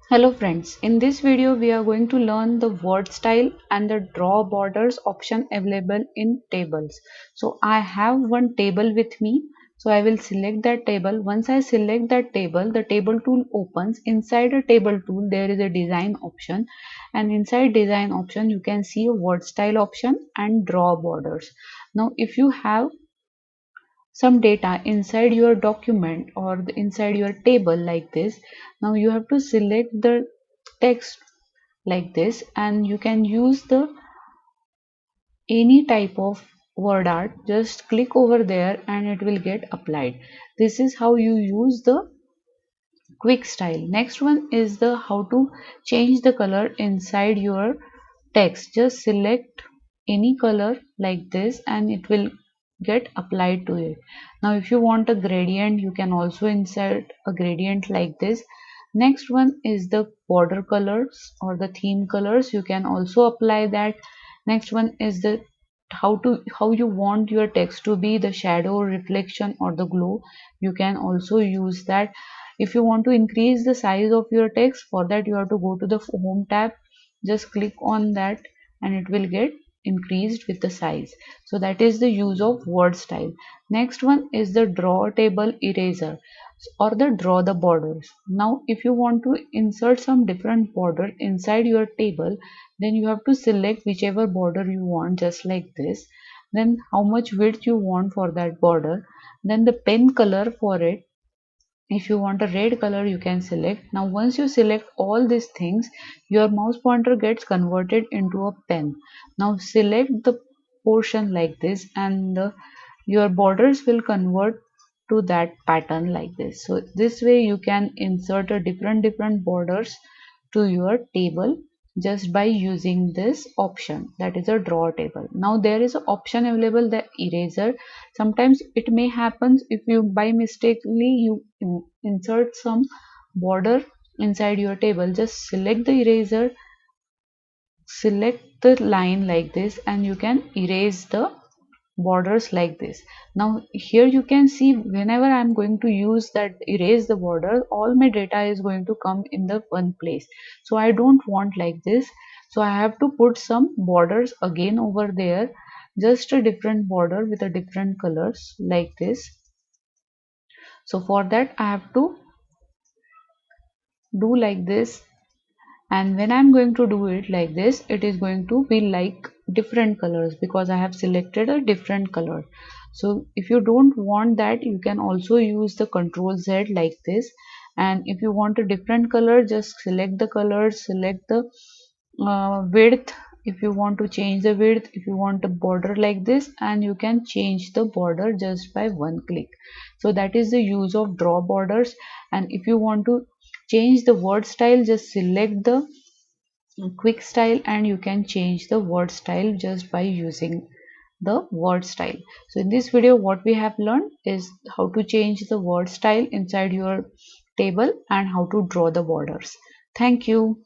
Hello friends, in this video we are going to learn the word style and the draw borders option available in tables. So I have one table with me. So I will select that table. Once I select that table, the table tool opens. Inside a table tool there is a design option, and inside design option you can see a word style option and draw borders. Now if you have some data inside your document or inside your table like this, now you have to select the text like this, and you can use the any type of word art. Just click over there and it will get applied. This is how you use the quick style. Next one is the how to change the color inside your text. Just select any color like this and it will get applied to it. Now if you want a gradient, you can also insert a gradient like this. Next one is the border colors or the theme colors. You can also apply that. Next one is the how you want your text to be, the shadow, reflection or the glow. You can also use that. If you want to increase the size of your text, for that you have to go to the home tab. Just click on that and it will get increased with the size. So that is the use of word style. Next one is the draw table eraser or the draw the borders. Now if you want to insert some different border inside your table, then you have to select whichever border you want, just like this. Then how much width you want for that border, then the pen color for it. If you want a red color, you can select. Now once you select all these things, your mouse pointer gets converted into a pen. Now select the portion like this, and your borders will convert to that pattern like this. So this way you can insert a different borders to your table just by using this option, that is a draw table. Now there is an option available, the eraser. Sometimes it may happen if you by mistakenly you insert some border inside your table. Just select the eraser, select the line like this, and you can erase the borders like this. Now here you can see whenever I'm going to use that erase the border, all my data is going to come in the one place. So I don't want like this, so I have to put some borders again over there, just a different border with a different colors like this. So for that I have to do like this, and when I'm going to do it like this, it is going to be like different colors because I have selected a different color. So if you don't want that, you can also use the Control Z like this. And if you want a different color, just select the color, select the width. If you want to change the width, if you want a border like this, and you can change the border just by one click. So that is the use of draw borders. And if you want to change the word style, just select the quick style and you can change the word style just by using the word style. So in this video what we have learned is how to change the word style inside your table and how to draw the borders. Thank you.